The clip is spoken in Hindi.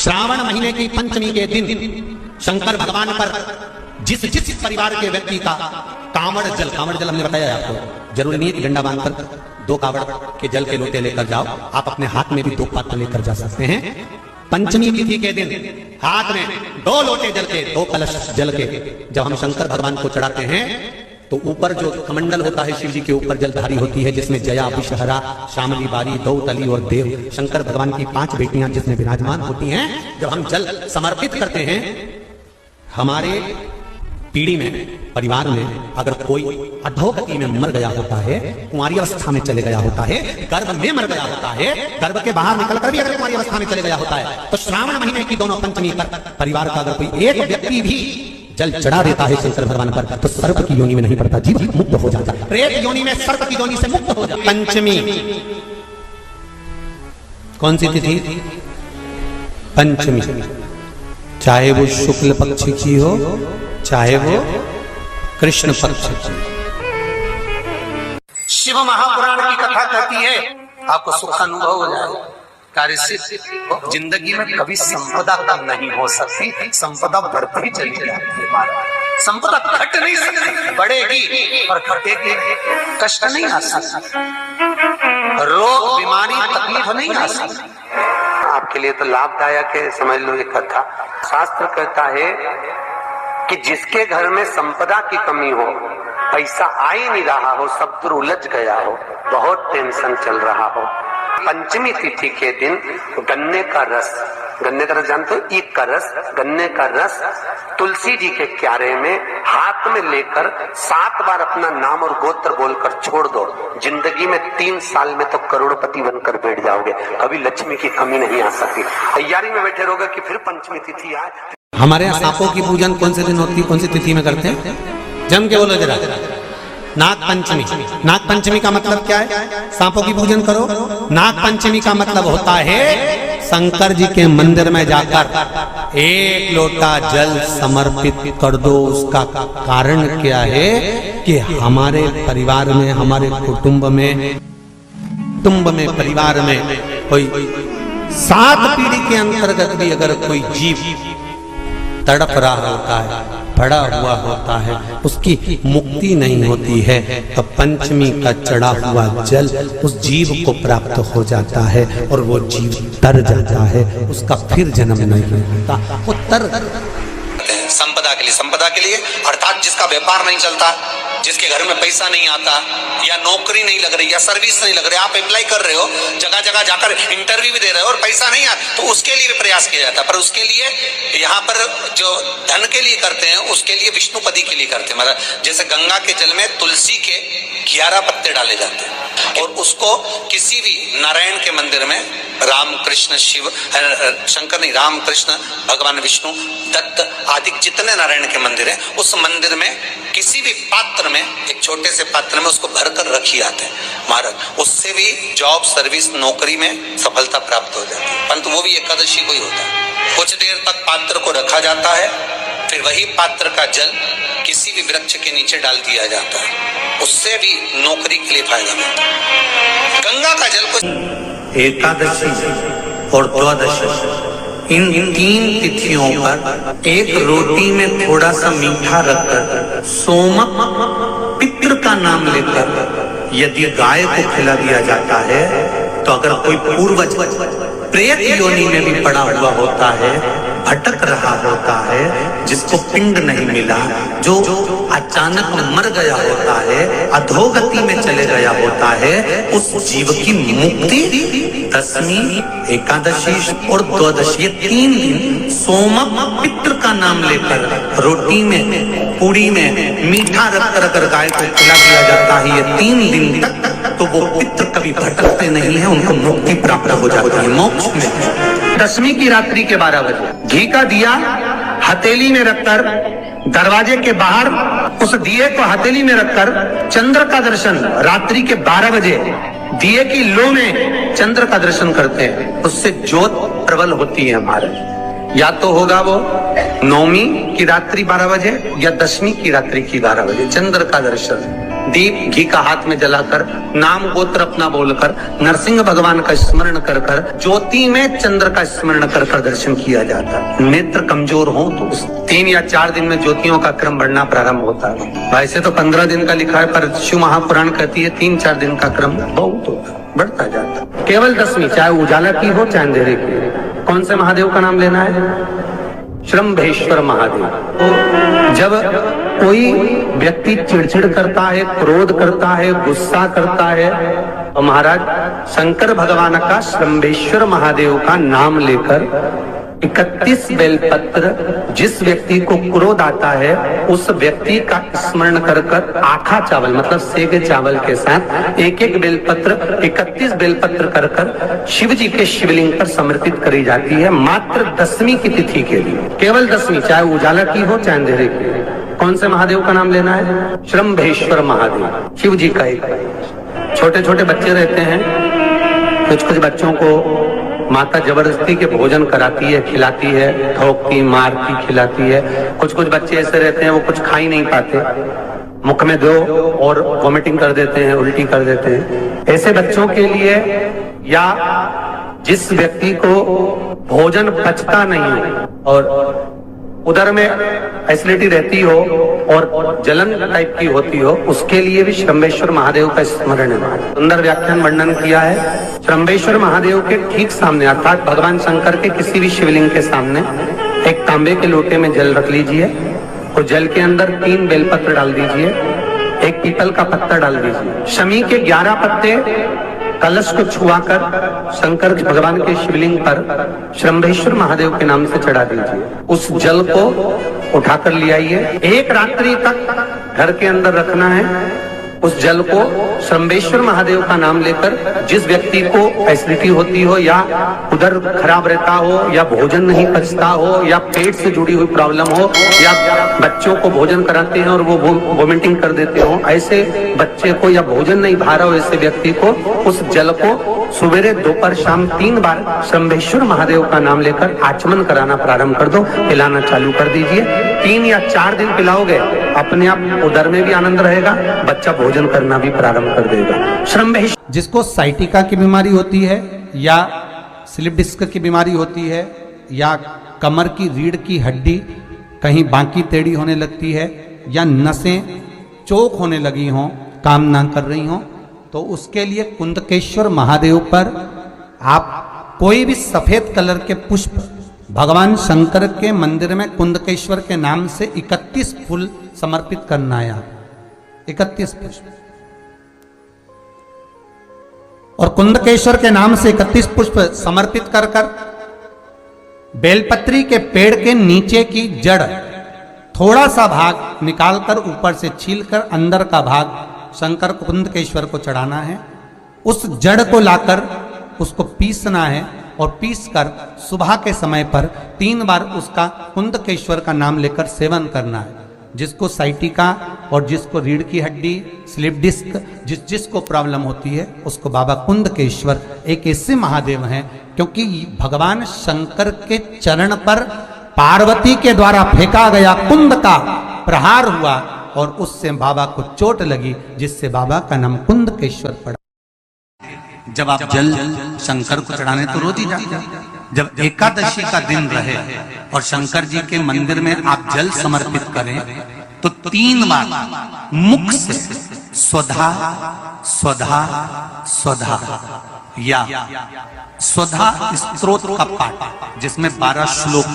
श्रावण महीने की पंचमी के दिन शंकर भगवान पर जिस जिस परिवार के व्यक्ति का कांवड़ जल हमने बताया आपको, जरूरी नहीं है कि डंडा बांधकर 2 कांवड़ के जल के लोटे लेकर जाओ, आप अपने हाथ में भी 2 पात्र लेकर जा सकते हैं। पंचमी तिथि के दिन हाथ में 2 लोटे जल के, 2 कलश जल के जब हम शंकर भगवान को चढ़ाते हैं तो ऊपर जो कमंडल होता है शिव जी के ऊपर जलधारी होती है, जिसमें जया, विषहरा, शामली, बारी, दौतली और देव, शंकर भगवान की 5 बेटियां जिसमें विराजमान होती हैं। जब हम जल समर्पित करते हैं, हमारे पीढ़ी में, परिवार में अगर कोई अधोगति में मर गया होता है, कुंवारी अवस्था में चले गया होता है, गर्भ में मर गया होता है, गर्भ के बाहर निकलकर भी अगर कुंवारी अवस्था में चले गया होता है, तो श्रावण महीने की दोनों पंचमी पर परिवार का अगर कोई एक व्यक्ति भी जल चढ़ा देता है शंकर भगवान पर, तो सर्प की योनि में नहीं पड़ता, जीव मुक्त हो जाता है, प्रेत योनि में, सर्प की योनि से मुक्त हो जाता है। पंचमी कौन सी तिथि? पंचमी, चाहे वो शुक्ल पक्ष की हो चाहे वो कृष्ण पक्ष की। शिव महापुराण की कथा कहती है, आपको सुख अनुभव हो जाए। कार्य से जिंदगी में कभी संपदा कम नहीं हो सकती, संपदा बढ़ती चली जाती है। संपदा घट नहीं सकती, बढ़ेगी और घटेगी, कष्ट नहीं आ सकता, रोग बीमारी तकलीफ नहीं आ सकती। आपके लिए तो लाभदायक है, समझ लो ये कथा। शास्त्र कहता है कि जिसके घर में संपदा की कमी हो, पैसा आ ही नहीं रहा हो, सब दूर उलझ गया हो, बहुत टेंशन चल रहा हो, पंचमी तिथि के दिन गन्ने का रस जानते हो, ईख का रस, गन्ने का रस तुलसी जी के क्यारे में हाथ में लेकर 7 बार अपना नाम और गोत्र बोलकर छोड़ दो, जिंदगी में 3 साल में तो करोड़पति बनकर बैठ जाओगे, कभी लक्ष्मी की कमी नहीं आ सकती। तैयारी में बैठे रहोगे कि फिर पंचमी तिथि आए। हमारे यहाँ सांपों की पूजन कौन से दिन होती है, कौन सी तिथि में करते हैं? जम के बोलो जरा। नाग पंचमी। नाग पंचमी का मतलब क्या है? सांपों की पूजन करो। नाग पंचमी का मतलब होता है शंकर जी के मंदिर में जाकर 1 लोटा जल समर्पित कर दो। उसका कारण क्या है कि हमारे परिवार में, हमारे कुटुंब में, परिवार में कोई 7 पीढ़ी के अंतर्गत भी अगर कोई जीव तड़प रहा होता है, पड़ा हुआ होता है, उसकी मुक्ति नहीं होती है, तो पंचमी का चढ़ा हुआ जल उस जीव को प्राप्त हो जाता है और वो जीव तर जाता है, उसका फिर जन्म नहीं होता, वो तर। संपदा के लिए अर्थात जिसका व्यापार नहीं चलता, जिसके घर में पैसा नहीं आता, या नौकरी नहीं लग रही, या सर्विस नहीं लग रही, आप अप्लाई कर रहे हो, जगह जगह जाकर इंटरव्यू भी दे रहे हो और पैसा नहीं आता, तो उसके लिए भी प्रयास किया जाता है। पर उसके लिए यहाँ पर जो धन के लिए करते हैं, उसके लिए विष्णुपदी के लिए करते हैं। मतलब जैसे गंगा के जल में तुलसी के 11 पत्ते डाले जाते हैं और उसको किसी भी नारायण के मंदिर में, राम कृष्ण शिव, शंकर नहीं, राम कृष्ण भगवान विष्णु, दत्त आदि जितने नारायण के मंदिर है, उस मंदिर में किसी भी पात्र में, एक छोटे से पात्र में उसको भरकर रखी जाते हैं महाराज, उससे भी जॉब, सर्विस, नौकरी में सफलता प्राप्त हो जाती है। परंतु वो भी एकादशी को ही होता है। कुछ देर तक पात्र को रखा जाता है, फिर वही पात्र का जल किसी भी वृक्ष के नीचे डाल दिया जाता है, उससे भी नौकरी के लिए फायदा मिलता है। गंगा का जल को एकादशी और द्वादशी इन 3 तिथियों पर एक रोटी में थोड़ा सा मीठा रखकर सोमक पितृ का नाम लेकर यदि गाय को खिला दिया जाता है, तो अगर कोई पूर्वज प्रेत योनि में भी पड़ा हुआ होता है, भटक रहा होता है, जिसको पिंड नहीं मिला, जो अचानक मर गया होता है, अधोगति में चले गया होता है, उस जीव की मुक्ति दशमी, एकादशी और द्वादशी, ये 3 दिन सोमक पितृ का नाम लेकर रोटी में, पूड़ी में मीठा रखकर अगर गाय को खिला दिया जाता है, ये 3 दिन तक, तो वो पितृ कभी भटकते नहीं है, उनको मुक्ति प्राप्त हो जाती है, मोक्ष में। दशमी की रात्रि के 12 बजे घी का दिया हथेली में रखकर, दरवाजे के बाहर उस दिए को हथेली में रखकर चंद्र का दर्शन, रात्रि के 12 बजे दिए की लो में चंद्र का दर्शन करते हैं, उससे ज्योत प्रबल होती है हमारे। या तो होगा वो नवमी की रात्रि 12 बजे या दशमी की रात्रि की 12 बजे चंद्र का दर्शन। दीप घी का हाथ में जलाकर नाम गोत्र अपना बोलकर नरसिंह भगवान का स्मरण कर कर ज्योति में चंद्र का स्मरण कर कर दर्शन किया जाता है। नेत्र कमजोर हो तो 3 या 4 दिन में ज्योतियों का क्रम बढ़ना प्रारंभ होता है। वैसे तो 15 दिन का लिखा है, पर शिव महापुराण कहती है 3-4 दिन का क्रम बहुत होता है, बढ़ता जाता है। केवल दशमी, चाहे उजाला की हो चाहे अंधेरे की। कौन से महादेव का नाम लेना है? श्रम्भेश्वर महादेव। तो जब कोई व्यक्ति चिड़चिड़ करता है, क्रोध करता है, गुस्सा करता है, तो महाराज शंकर भगवान का श्रम्भेश्वर महादेव का नाम लेकर 31 बेलपत्र, जिस व्यक्ति को क्रोध आता है उस व्यक्ति का स्मरण कर कर आखा चावल मतलब सेके चावल के साथ एक बेलपत्र 31 बेलपत्र कर कर शिव जी के शिवलिंग पर समर्पित करी जाती है, मात्र दशमी की तिथि के लिए। केवल दशमी, चाहे उजाला की हो चाहे अंधेरे की। कौन से महादेव का नाम लेना है? श्रम्भेश्वर महादेव, शिव जी का एक। छोटे छोटे बच्चे रहते हैं, कुछ बच्चों को माता जबरदस्ती के भोजन कराती है, खिलाती है, ठोकती, मारती, खिलाती है। कुछ बच्चे ऐसे रहते हैं वो कुछ खा ही नहीं पाते, मुख में दो और वॉमिटिंग कर देते हैं, उल्टी कर देते हैं। ऐसे बच्चों के लिए या जिस व्यक्ति को भोजन पचता नहीं और उधर में एसिडिटी रहती हो और जलन टाइप की होती हो, उसके लिए भी श्रम्भेश्वर महादेव का स्मरण है। सुंदर व्याख्यान वर्णन किया है। श्रम्भेश्वर महादेव के ठीक सामने अर्थात भगवान शंकर के किसी भी शिवलिंग के सामने एक तांबे के लोटे में जल रख लीजिए और जल के अंदर 3 बेलपत्र डाल दीजिए, एक पीपल का पत्ता डाल दीजिए, शमी के 11 पत्ते कलश को छुआकर शंकर भगवान के शिवलिंग पर श्रम्भेश्वर महादेव के नाम से चढ़ा दीजिए। उस जल को उठाकर ले आइए, 1 रात्रि तक घर के अंदर रखना है। उस जल को श्रम्भेश्वर महादेव का नाम लेकर जिस व्यक्ति को एसिडिटी होती हो या उधर खराब रहता हो या भोजन नहीं पचता हो या पेट से जुड़ी हुई प्रॉब्लम हो या बच्चों को भोजन कराते हैं और वो वोमिटिंग कर देते हो, ऐसे बच्चे को या भोजन नहीं भा रहा हो ऐसे व्यक्ति को उस जल को सुबेरे दोपहर शाम 3 बार श्रम्भेश्वर महादेव का नाम लेकर आचमन कराना प्रारंभ कर दो, पिलाना चालू कर दीजिए। 3 या 4 दिन पिलाओगे, अपने आप उदर में भी आनंद रहेगा, बच्चा भोजन करना भी प्रारंभ कर देगा। श्रम्भेश्वर जिसको साइटिका की बीमारी होती है या स्लिप डिस्क की बीमारी होती है या कमर की रीढ़ की हड्डी कहीं बांकी टेढ़ी होने लगती है या नसें चोक होने लगी हों, काम ना कर रही हों, तो उसके लिए कुंदकेश्वर महादेव पर आप कोई भी सफेद कलर के पुष्प भगवान शंकर के मंदिर में कुंदकेश्वर के नाम से 31 फूल समर्पित करना है। 31 पुष्प और कुंदकेश्वर के नाम से 31 पुष्प समर्पित कर कर बेलपत्री के पेड़ के नीचे की जड़ थोड़ा सा भाग निकालकर ऊपर से छीलकर अंदर का भाग शंकर कुंदकेश्वर को चढ़ाना है। उस जड़ को लाकर उसको पीसना है और पीसकर सुबह के समय पर 3 बार उसका कुंदकेश्वर का नाम लेकर सेवन करना है। जिसको साइटिका और जिसको रीढ़ की हड्डी, स्लिप डिस्क, जिसको प्रॉब्लम होती है उसको बाबा कुंदकेश्वर एक ऐसे महादेव हैं, क्योंकि भगवान शंकर के चरण पर पार्वती के द्वारा फेंका गया कुंद का प्रहार हुआ और उससे बाबा को चोट लगी, जिससे बाबा का नाम कुंदकेश्वर पड़ा। जब आप जल शंकर को चढ़ाने तो रोज ही जाते हैं। जब एकादशी का दिन रहे और शंकर जी के मंदिर में आप जल समर्पित करें तो 3 बार मुख से स्वधा स्वधा स्वधा या स्वधा स्तोत्र का पाठ, जिसमें 12 श्लोक